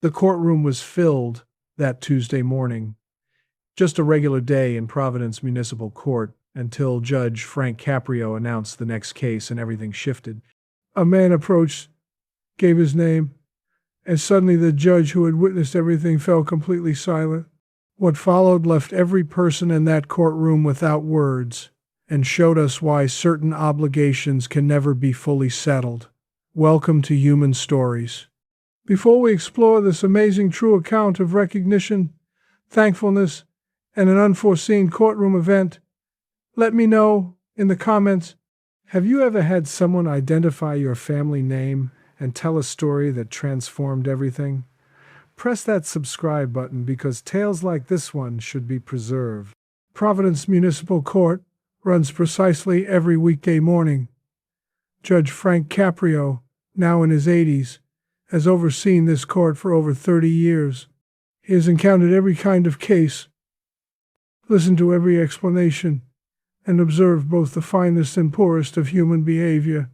The courtroom was filled that Tuesday morning, just a regular day in Providence Municipal Court until Judge Frank Caprio announced the next case and everything shifted. A man approached, gave his name, and suddenly the judge who had witnessed everything fell completely silent. What followed left every person in that courtroom without words and showed us why certain obligations can never be fully settled. Welcome to Human Stories. Before we explore this amazing true account of recognition, thankfulness, and an unforeseen courtroom event, let me know in the comments, have you ever had someone identify your family name and tell a story that transformed everything? Press that subscribe button because tales like this one should be preserved. Providence Municipal Court runs precisely every weekday morning. Judge Frank Caprio, now in his 80s, has overseen this court for over 30 years. He has encountered every kind of case, listened to every explanation, and observed both the finest and poorest of human behavior.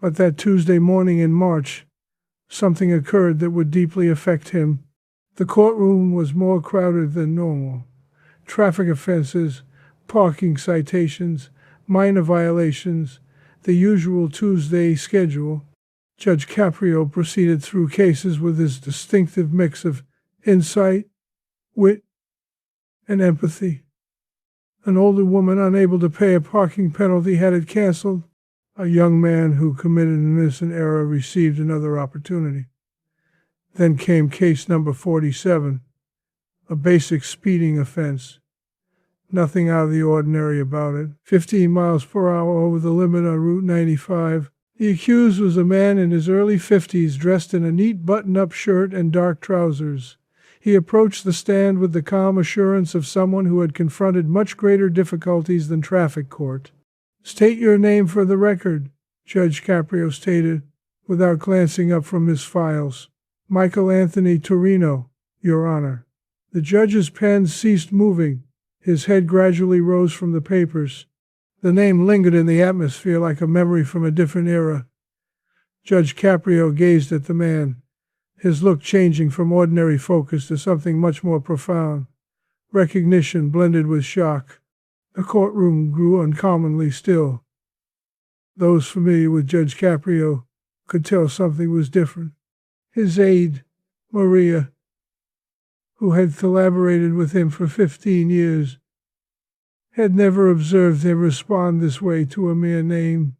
But that Tuesday morning in March, something occurred that would deeply affect him. The courtroom was more crowded than normal. Traffic offenses, parking citations, minor violations, the usual Tuesday schedule. Judge Caprio proceeded through cases with his distinctive mix of insight, wit, and empathy. An older woman unable to pay a parking penalty had it canceled. A young man who committed an innocent error received another opportunity. Then came case number 47, a basic speeding offense. Nothing out of the ordinary about it. 15 miles per hour over the limit on Route 95. The accused was a man in his early 50s dressed in a neat button-up shirt and dark trousers. He approached the stand with the calm assurance of someone who had confronted much greater difficulties than traffic court. "State your name for the record," Judge Caprio stated, without glancing up from his files. "Michael Anthony Torino, Your Honor." The judge's pen ceased moving. His head gradually rose from the papers. The name lingered in the atmosphere like a memory from a different era. Judge Caprio gazed at the man, his look changing from ordinary focus to something much more profound. Recognition blended with shock. The courtroom grew uncommonly still. Those familiar with Judge Caprio could tell something was different. His aide, Maria, who had collaborated with him for 15 years, had never observed him respond this way to a mere name.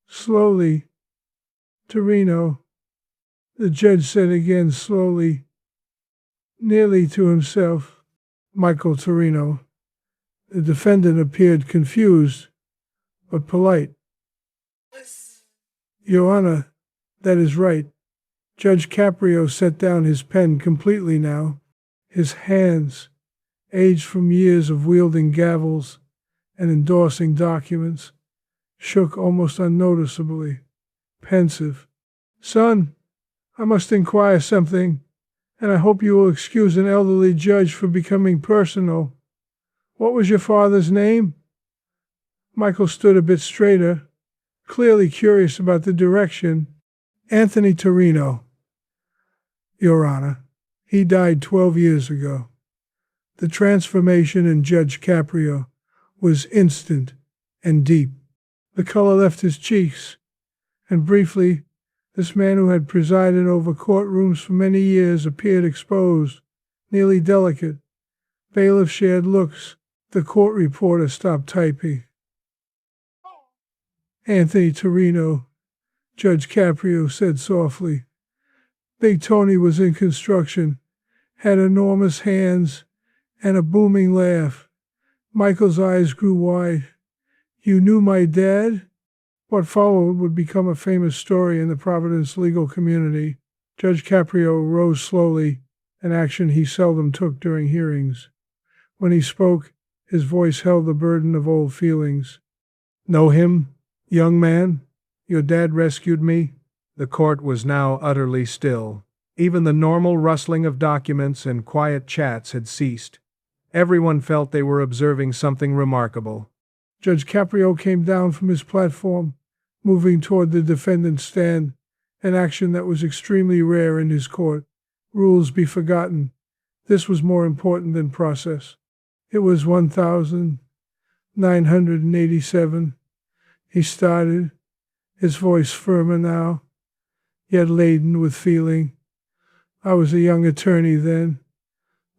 Slowly, "Torino," the judge said again slowly, nearly to himself. "Michael Torino." The defendant appeared confused, but polite. "Your Honor, that is right." Judge Caprio set down his pen completely now. His hands, aged from years of wielding gavels and endorsing documents, shook almost unnoticeably, pensive. "Son, I must inquire something, and I hope you will excuse an elderly judge for becoming personal. What was your father's name?" Michael stood a bit straighter, clearly curious about the direction. "Anthony Torino, Your Honor. He died 12 years ago." The transformation in Judge Caprio was instant and deep. The color left his cheeks, and briefly, this man who had presided over courtrooms for many years appeared exposed, nearly delicate. Bailiff shared looks. The court reporter stopped typing. "Anthony Torino," Judge Caprio said softly. "Big Tony was in construction, had enormous hands, and a booming laugh." Michael's eyes grew wide. "You knew my dad?" What followed would become a famous story in the Providence legal community. Judge Caprio rose slowly, an action he seldom took during hearings. When he spoke, his voice held the burden of old feelings. "Know him, young man? Your dad rescued me." The court was now utterly still. Even the normal rustling of documents and quiet chats had ceased. Everyone felt they were observing something remarkable. Judge Caprio came down from his platform, moving toward the defendant's stand, an action that was extremely rare in his court. Rules be forgotten. This was more important than process. It was 1987. He started, his voice firmer now, yet laden with feeling. I was a young attorney then,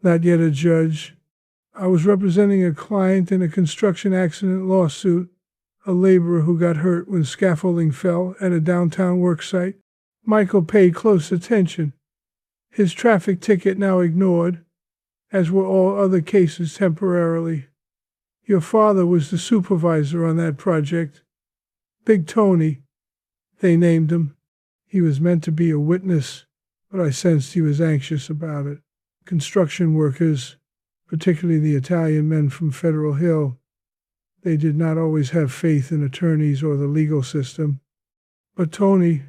not yet a judge. I was representing a client in a construction accident lawsuit, a laborer who got hurt when scaffolding fell at a downtown work site. Michael paid close attention, his traffic ticket now ignored, as were all other cases temporarily. Your father was the supervisor on that project. Big Tony, they named him. He was meant to be a witness, but I sensed he was anxious about it. Construction workers, particularly the Italian men from Federal Hill, they did not always have faith in attorneys or the legal system. But Tony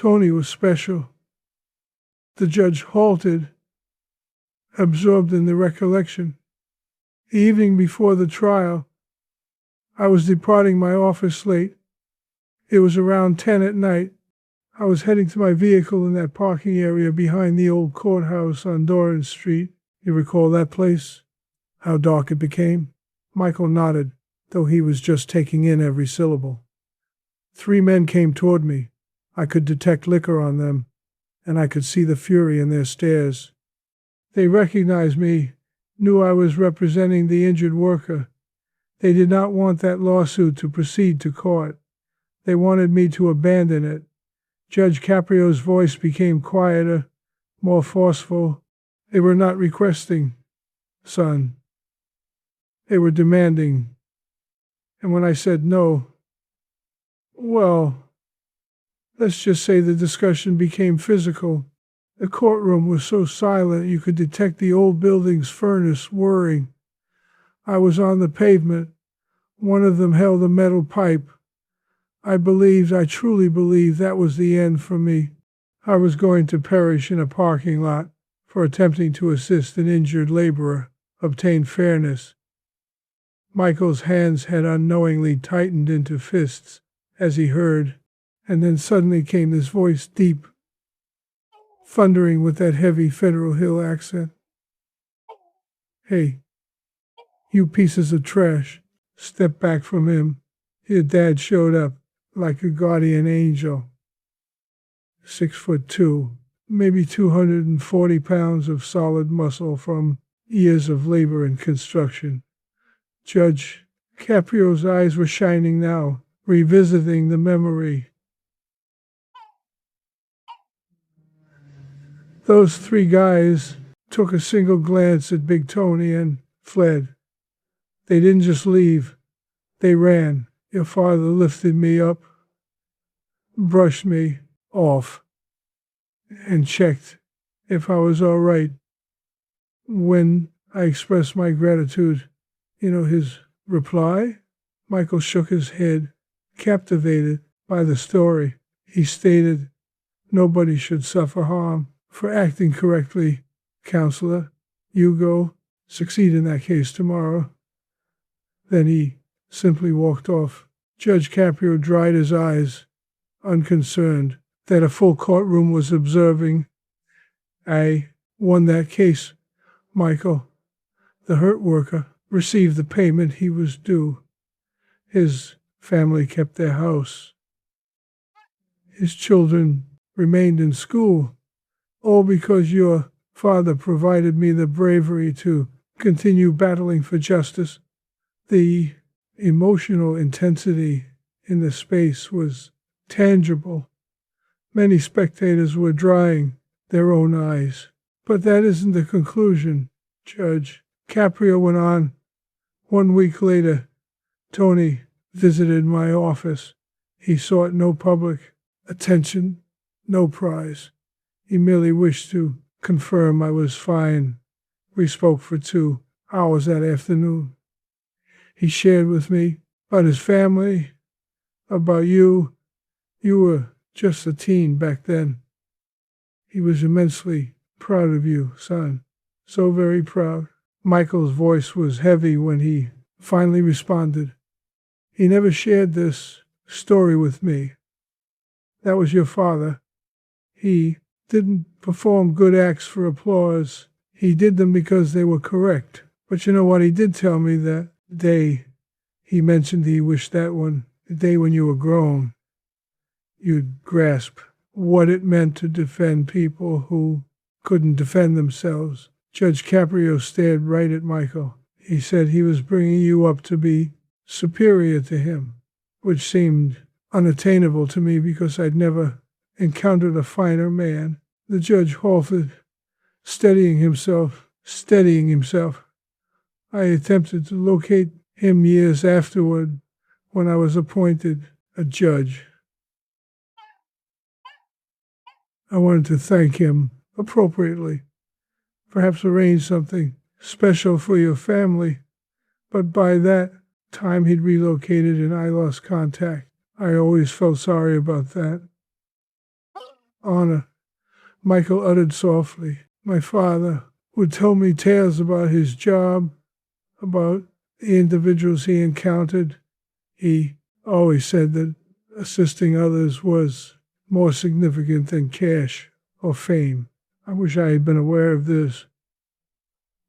was special. The judge halted, absorbed in the recollection. The evening before the trial, I was departing my office late. It was around 10 at night. I was heading to my vehicle in that parking area behind the old courthouse on Doran Street. You recall that place? How dark it became? Michael nodded, though he was just taking in every syllable. 3 men came toward me. I could detect liquor on them, and I could see the fury in their stares. They recognized me, knew I was representing the injured worker. They did not want that lawsuit to proceed to court. They wanted me to abandon it. Judge Caprio's voice became quieter, more forceful. They were not requesting, son. They were demanding. And when I said no, well, let's just say the discussion became physical. The courtroom was so silent you could detect the old building's furnace whirring. I was on the pavement. One of them held a metal pipe. I truly believed that was the end for me. I was going to perish in a parking lot for attempting to assist an injured laborer obtain fairness. Michael's hands had unknowingly tightened into fists as he heard, and then suddenly came this voice, deep, thundering with that heavy Federal Hill accent. Hey, you pieces of trash, step back from him. Your dad showed up like a guardian angel. 6'2", maybe 240 pounds of solid muscle from years of labor in construction. Judge Caprio's eyes were shining now, revisiting the memory. Those 3 guys took a single glance at Big Tony and fled. They didn't just leave, they ran. Your father lifted me up, brushed me off, and checked if I was all right. When I expressed my gratitude, his reply, Michael shook his head, captivated by the story. He stated, nobody should suffer harm for acting correctly, counselor. You go, succeed in that case tomorrow. Then he simply walked off. Judge Caprio dried his eyes, unconcerned that a full courtroom was observing. I won that case, Michael. The hurt worker received the payment he was due. His family kept their house. His children remained in school, all because your father provided me the bravery to continue battling for justice. The emotional intensity in the space was tangible. Many spectators were drying their own eyes. But that isn't the conclusion, Judge. Caprio went on. 1 week later, Tony visited my office. He sought no public attention, no prize. He merely wished to confirm I was fine. We spoke for 2 hours that afternoon. He shared with me about his family, about you. You were just a teen back then. He was immensely proud of you, son. So very proud. Michael's voice was heavy when he finally responded. He never shared this story with me. That was your father. He didn't perform good acts for applause. He did them because they were correct. But you know what? He did tell me that day he mentioned he wished the day when you were grown, you'd grasp what it meant to defend people who couldn't defend themselves. Judge Caprio stared right at Michael. He said he was bringing you up to be superior to him, which seemed unattainable to me because I'd never encountered a finer man. The judge halted, steadying himself. I attempted to locate him years afterward when I was appointed a judge. I wanted to thank him appropriately, perhaps arrange something special for your family, but by that time he'd relocated and I lost contact. I always felt sorry about that. Honor, Michael uttered softly. My father would tell me tales about his job, about the individuals he encountered. He always said that assisting others was more significant than cash or fame. I wish I had been aware of this.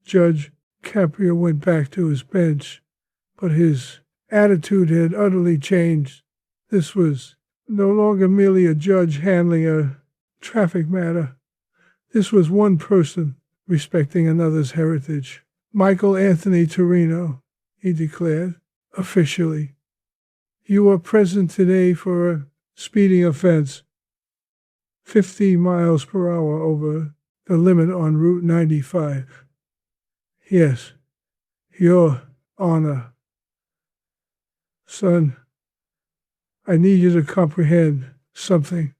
Judge Caprio went back to his bench, but his attitude had utterly changed. This was no longer merely a judge handling a traffic matter. This was one person respecting another's heritage. Michael Anthony Torino, he declared, officially. You are present today for a speeding offense, 50 miles per hour over the limit on Route 95. Yes, Your Honor. Son, I need you to comprehend something.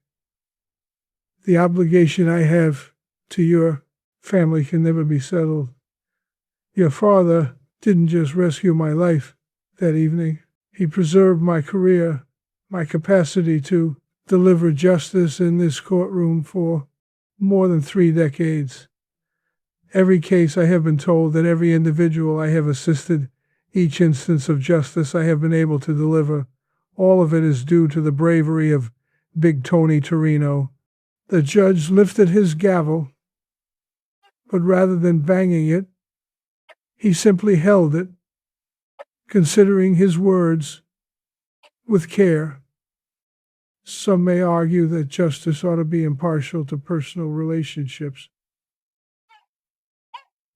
The obligation I have to your family can never be settled. Your father didn't just rescue my life that evening. He preserved my career, my capacity to deliver justice in this courtroom for more than 3 decades. Every case I have been told that every individual I have assisted, each instance of justice I have been able to deliver, all of it is due to the bravery of Big Tony Torino. The judge lifted his gavel, but rather than banging it, he simply held it, considering his words with care. Some may argue that justice ought to be impartial to personal relationships,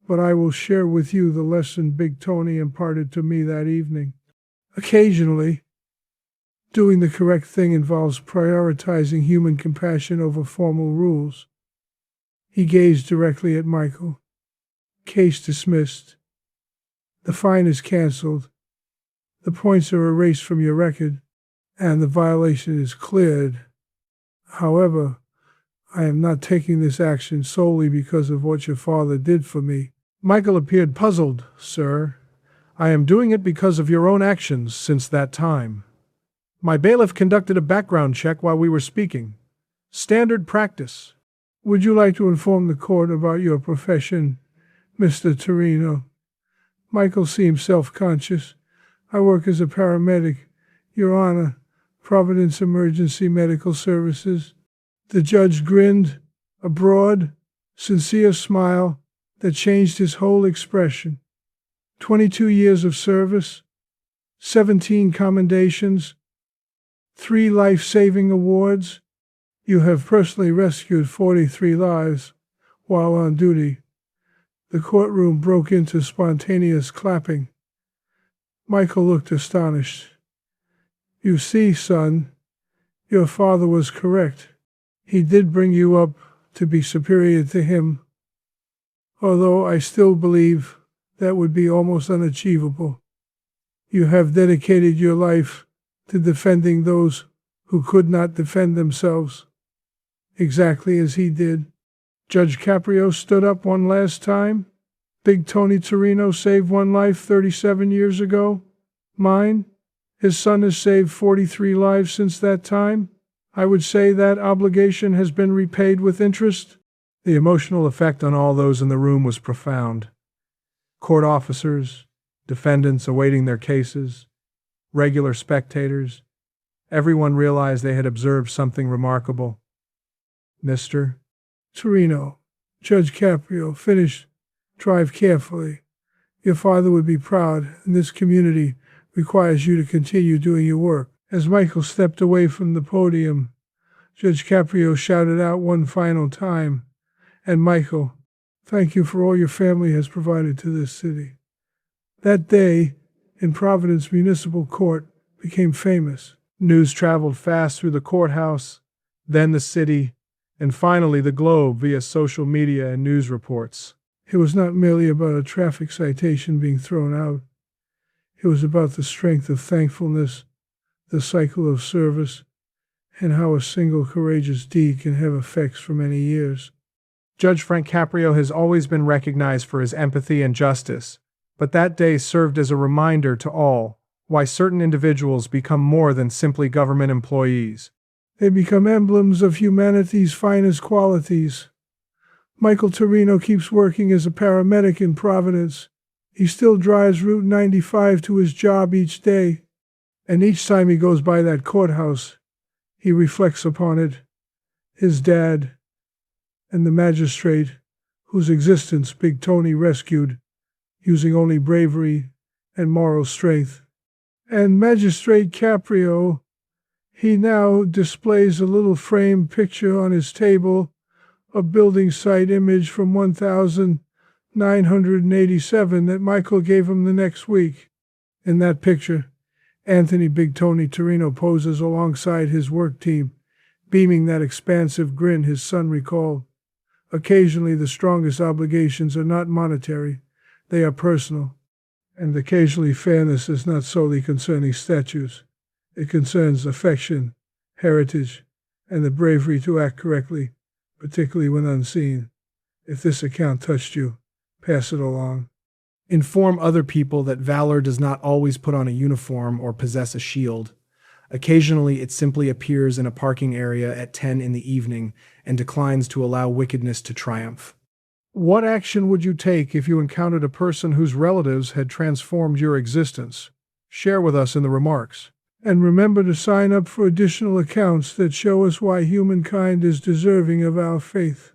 but I will share with you the lesson Big Tony imparted to me that evening. Occasionally, doing the correct thing involves prioritizing human compassion over formal rules. He gazed directly at Michael. Case dismissed. The fine is canceled. The points are erased from your record, and the violation is cleared. However, I am not taking this action solely because of what your father did for me. Michael appeared puzzled. Sir, I am doing it because of your own actions since that time. My bailiff conducted a background check while we were speaking. Standard practice. Would you like to inform the court about your profession, Mr. Torino? Michael seemed self-conscious. I work as a paramedic, Your Honor, Providence Emergency Medical Services. The judge grinned, a broad, sincere smile that changed his whole expression. 22 years of service, 17 commendations, 3 life-saving awards. You have personally rescued 43 lives while on duty. The courtroom broke into spontaneous clapping. Michael looked astonished. You see, son, your father was correct. He did bring you up to be superior to him, although I still believe that would be almost unachievable. You have dedicated your life to defending those who could not defend themselves, exactly as he did. Judge Caprio stood up one last time. Big Tony Torino saved one life 37 years ago. Mine. His son has saved 43 lives since that time. I would say that obligation has been repaid with interest. The emotional effect on all those in the room was profound. Court officers, defendants awaiting their cases, regular spectators, Everyone realized they had observed something remarkable. Mr. Torino, Judge Caprio, finish. Drive carefully. Your father would be proud, and this community requires you to continue doing your work. As Michael stepped away from the podium, Judge Caprio shouted out one final time, "And Michael, thank you for all your family has provided to this city." That day, in Providence Municipal Court, became famous. News traveled fast through the courthouse, then the city, and finally the globe via social media and news reports. It was not merely about a traffic citation being thrown out. It was about the strength of thankfulness, the cycle of service, and how a single courageous deed can have effects for many years. Judge Frank Caprio has always been recognized for his empathy and justice, but that day served as a reminder to all why certain individuals become more than simply government employees. They become emblems of humanity's finest qualities. Michael Torino keeps working as a paramedic in Providence. He still drives Route 95 to his job each day, and each time he goes by that courthouse, he reflects upon it, his dad, and the magistrate whose existence Big Tony rescued, using only bravery and moral strength. And Magistrate Caprio, he now displays a little framed picture on his table, a building site image from 1987 that Michael gave him the next week. In that picture, Anthony Big Tony Torino poses alongside his work team, beaming that expansive grin his son recalled. Occasionally, the strongest obligations are not monetary, they are personal. And occasionally, fairness is not solely concerning statues. It concerns affection, heritage, and the bravery to act correctly, particularly when unseen. If this account touched you, pass it along. Inform other people that valor does not always put on a uniform or possess a shield. Occasionally, it simply appears in a parking area at 10 in the evening and declines to allow wickedness to triumph. What action would you take if you encountered a person whose relatives had transformed your existence? Share with us in the remarks. And remember to sign up for additional accounts that show us why humankind is deserving of our faith.